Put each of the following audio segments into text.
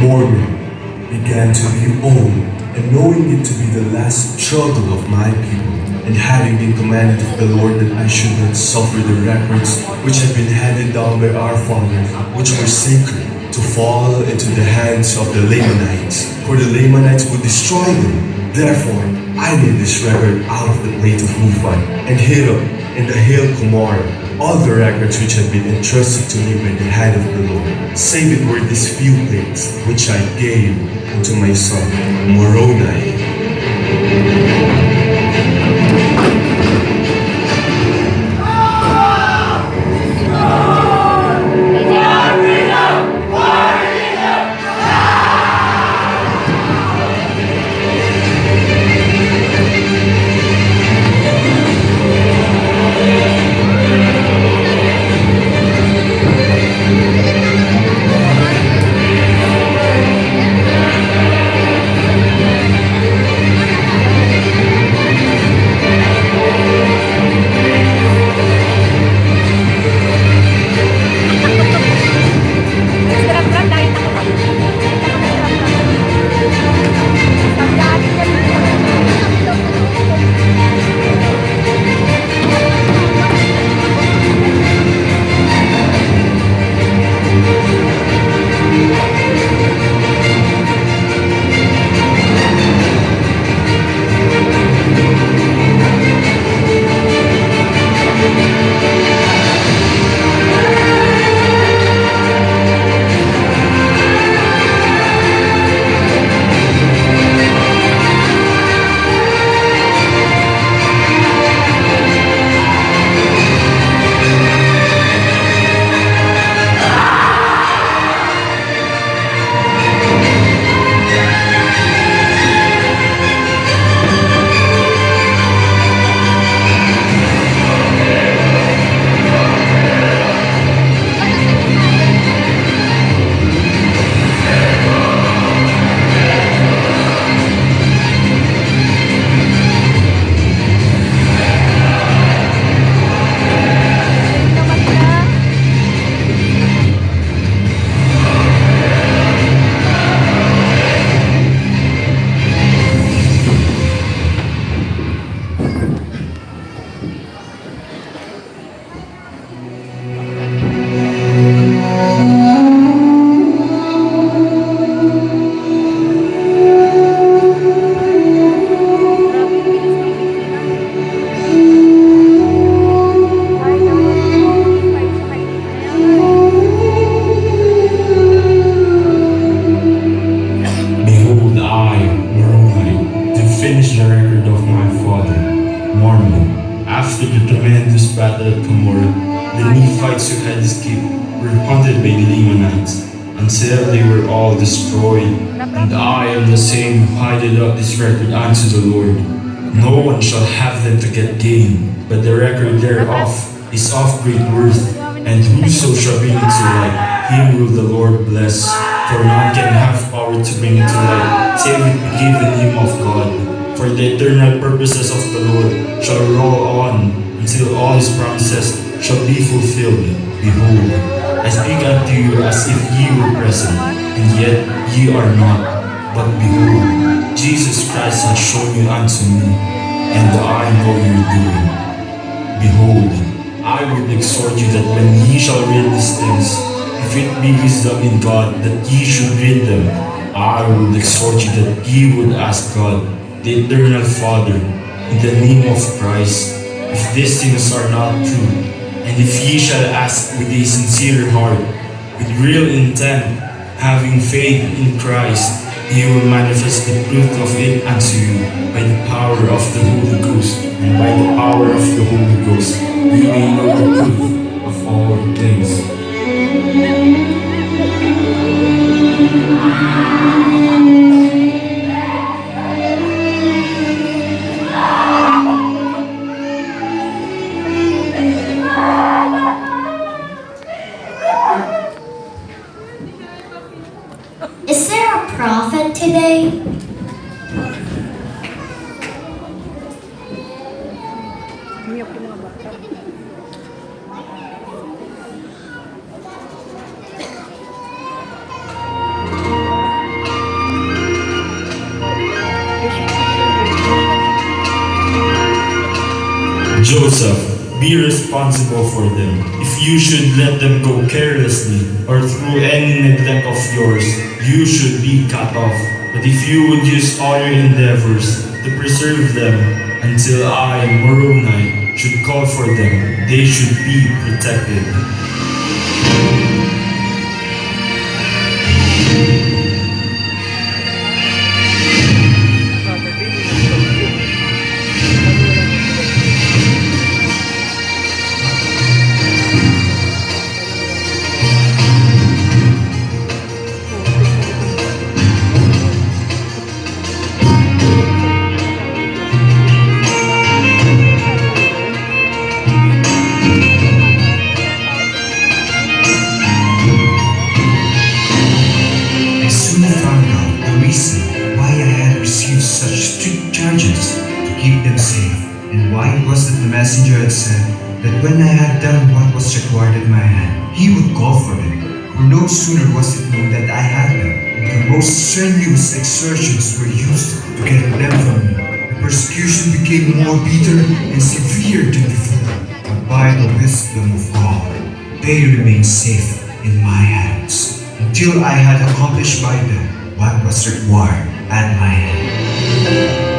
Mormon began to be old, and knowing it to be the last struggle of my people, and having been commanded of the Lord that I should not suffer the records which had been handed down by our fathers, which were sacred, to fall into the hands of the Lamanites, for the Lamanites would destroy them. Therefore, I made this record out of the plate of Mufan and hid up in the hill Kumar all the records which had been entrusted to me by the hand of the Lord, save it were these few plates which I gave unto my son Moroni. After the tremendous battle at Cumorah, the Nephites who had escaped were hunted by the Lamanites until they were all destroyed. And I am the same who hideth up this record unto the Lord. No one shall have them to get gain, but the record thereof is of great worth, and whoso shall bring it to light, him will the Lord bless. For none can have power to bring it to light, save it be given him of God. For the eternal purposes of the Lord shall roll on until all his promises shall be fulfilled. Behold, I speak unto you as if ye were present, and yet ye are not. But behold, Jesus Christ hath shown you unto me, and I know your doing. Behold, I would exhort you that when ye shall read these things, if it be wisdom in God that ye should read them, I would exhort you that ye would ask God, the eternal Father, in the name of Christ, if these things are not true, and if ye shall ask with a sincere heart, with real intent, having faith in Christ, He will manifest the truth of it unto you by the power of the Holy Ghost, and by the power of the Holy Ghost, ye may know the truth of all things. Is there a prophet today? Joseph, be responsible for them. If you should let them go carelessly or through any neglect of yours, you should be cut off. But if you would use all your endeavors to preserve them until I, Moroni, should call for them, they should be protected. I soon found out the reason why I had received such strict charges to keep them safe, and why it was that the messenger had said that when I had done what was required at my hand, he would call for them. For no sooner was it known that I had them, than the most strenuous exertions were used to get them from me. The persecution became more bitter and severe than before, but by the wisdom of God, they remained safe in my hands, until I had accomplished by them what was required at my hand.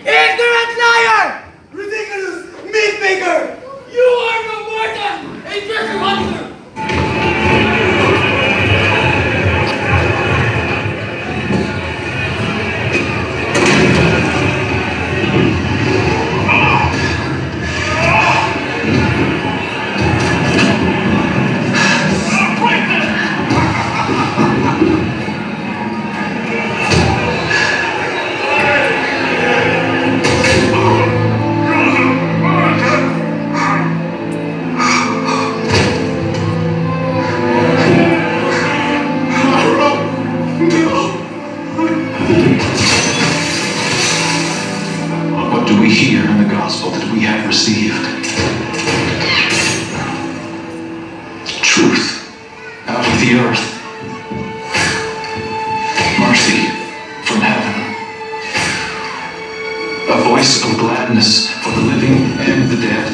Ignorant liar! Ridiculous myth maker! You are no more than a treasure hunter! What do we hear in the gospel that we have received? Truth out of the earth. Mercy from heaven. A voice of gladness for the living and the dead.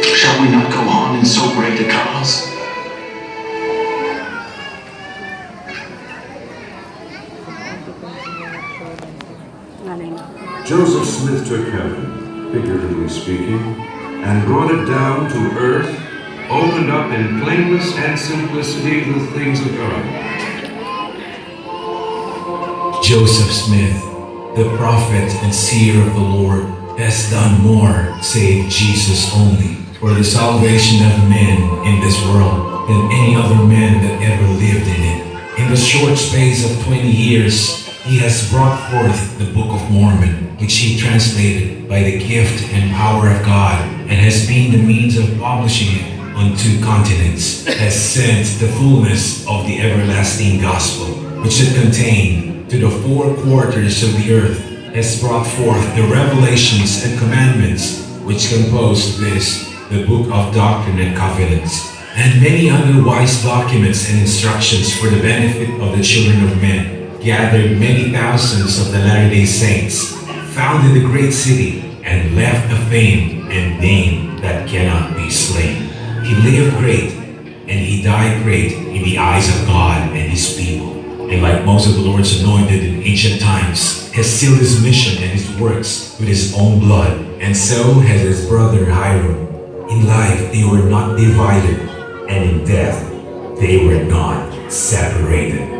Shall we not go on in so great a cause? Joseph Smith took heaven, figuratively speaking, and brought it down to earth, opened up in plainness and simplicity the things of God. Joseph Smith, the prophet and seer of the Lord, has done more, save Jesus only, for the salvation of men in this world than any other man that ever lived in it. In the short space of 20 years, he has brought forth the Book of Mormon, which he translated by the gift and power of God, and has been the means of publishing it on 2 continents, has sent the fullness of the everlasting gospel, which it contained, to the 4 quarters of the earth, has brought forth the revelations and commandments which compose this, the Book of Doctrine and Covenants, and many other wise documents and instructions for the benefit of the children of men, gathered many thousands of the Latter-day Saints, founded the great city, and left a fame and name that cannot be slain. He lived great, and he died great in the eyes of God and his people. And like most of the Lord's anointed in ancient times, has sealed his mission and his works with his own blood, and so has his brother Hiram. In life they were not divided, and in death They were not separated.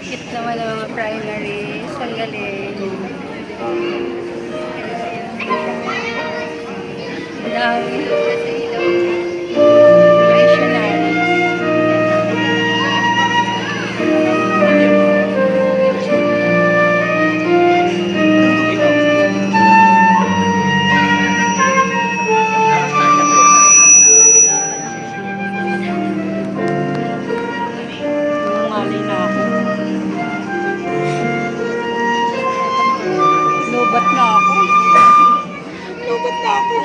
Cute naman ang mga primaries. Ang galing. Ang dami. Lobat na ako. Lobat na ako.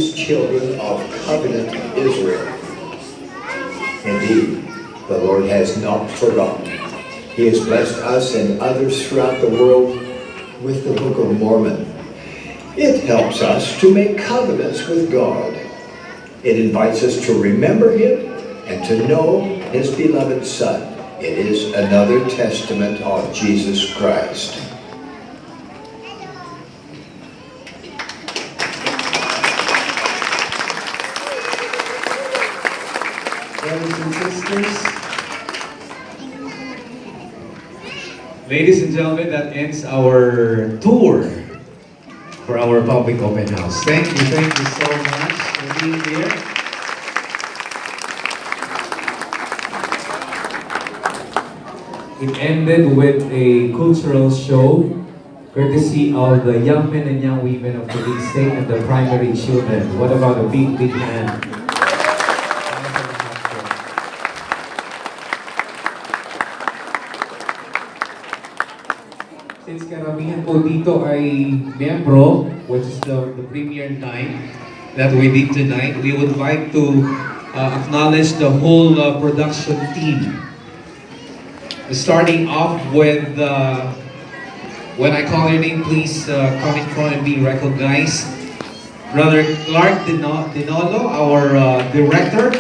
his children of covenant Israel. Indeed, the Lord has not forgotten. He has blessed us and others throughout the world with the Book of Mormon. It helps us to make covenants with God. It invites us to remember him and to know his beloved Son. It is another testament of Jesus Christ. Brothers and sisters, ladies and gentlemen, that ends our tour for our public open house. Thank you so much for being here. It ended with a cultural show courtesy of the young men and young women of the state and the primary children. What about a big hand? Since karamihan po dito ay membro, which is the premier night that we did tonight, we would like to acknowledge the whole production team. Starting off with, when I call your name, please come in front and be recognized. Brother Clark Dinolo, our director.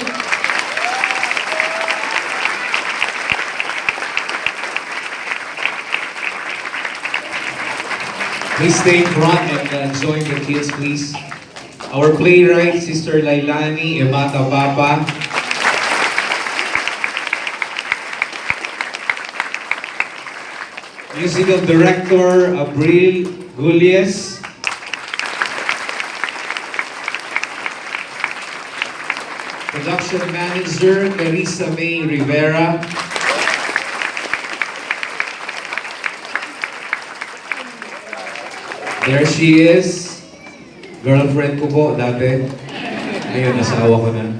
Please stay in front and join the kids, please. Our playwright, Sister Lailani Emata Papa. Musical director, Abril Gullies. Production manager, Carissa May Rivera. There she is. Girlfriend ko po dati. Ngayon, nasawa ko na.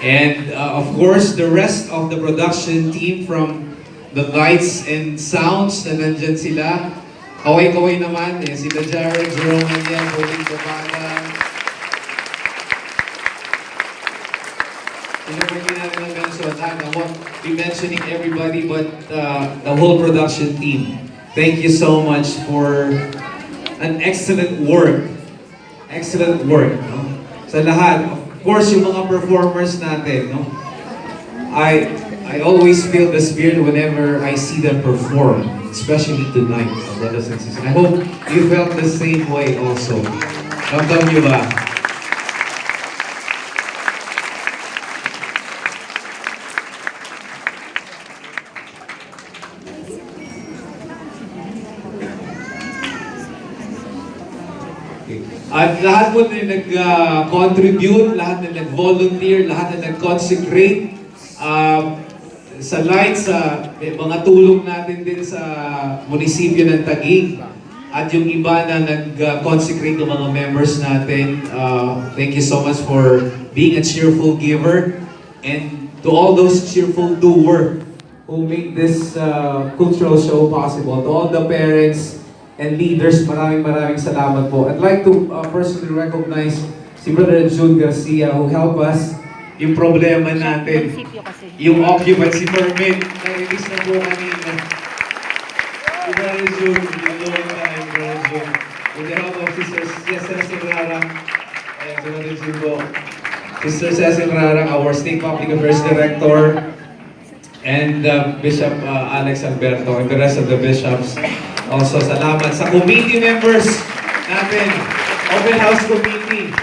And of course, the rest of the production team from the lights and sounds na nandyan sila. Kaway-kaway naman. Eh, sila Jared, Jerome, Anyan, Pauline Babata. Sila pa hindi natin na-mention. I won't be mentioning everybody, but the whole production team. Thank you so much for an excellent work. Excellent work. No? Sa lahat. Of course, yung mga performers natin. No? I always feel the spirit whenever I see them perform, especially tonight, brothers and sisters. I hope you felt the same way also. Ramdam niyo ba? At lahat po na nag-contribute, lahat na nag-volunteer, lahat na nag-consecrate, sa lights, mga tulong natin din sa munisipyo ng Taguig at yung iba na nag-consecrate ng mga members natin. Thank you so much for being a cheerful giver, and to all those cheerful doer who make this cultural show possible. To all the parents and leaders, maraming salamat po. I'd like to personally recognize si Brother Jude Garcia who helped us yung problema natin, yung occupancy permit, na-release na po kanina. Brother Jude, long time, Brother Jude. With the help of Sister Cecil Rarang, and Brother Jude po, Sister Cecil Rarang, our State Public Affairs Director, and Bishop Alex Alberto, and the rest of the bishops. Also, salamat sa committee members natin, Open House Committee.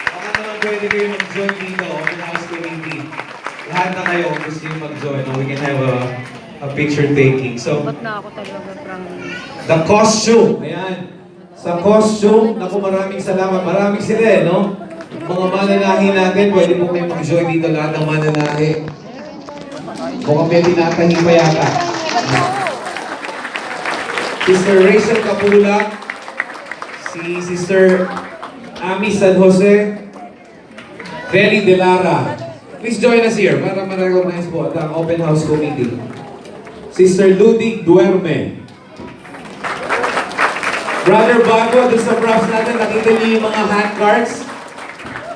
Baka naman pwede kayo mag-join dito, Open House Committee. Lahat na kayo kung gusto nyo mag-join, we can have a picture taking. So, Ba't na ako talaga the costume, ayan. Sa costume, naku, maraming salamat. Maraming sila no? Mga mananahi natin, pwede po kayo mag-join dito lahat ng mananahi. Mukhang may tinatahi pa yata. Sister Rachel Capula, si Sister Ami San Jose, Feli De Lara. Please join us here para ma-recognize po ang Open House Committee. Sister Ludig Duerme. Brother Bago, dun sa props natin, nakita niyo yung mga hand cards?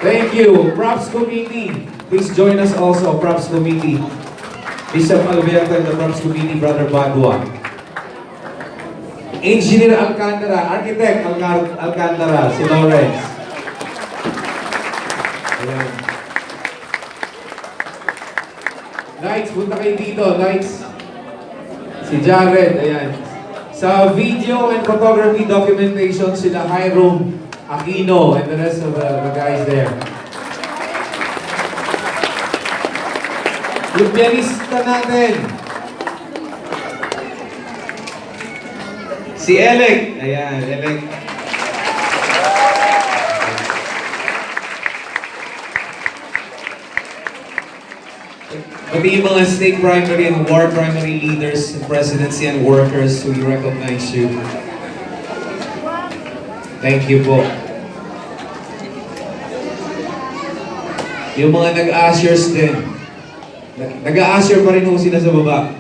Thank you. Props Committee. Please join us also, Props Committee. Bishop Alberto and the Props Committee, Brother Bagua. Engineer Alcantara, Architect Alcantara, si Lawrence. Ayan. Lights, punta kayo dito, lights. Si Jared, ayan. Sa video and photography documentation, sila Hiram Aquino and the rest of the guys there. Yung pianista natin. Si Elec. Ayan, Elec. Pati yung mga state primary and ward primary leaders, presidency and workers, we recognize you. Thank you po. Yung mga nag-ushers din. Nag-a-usher pa rin ho sila sa baba.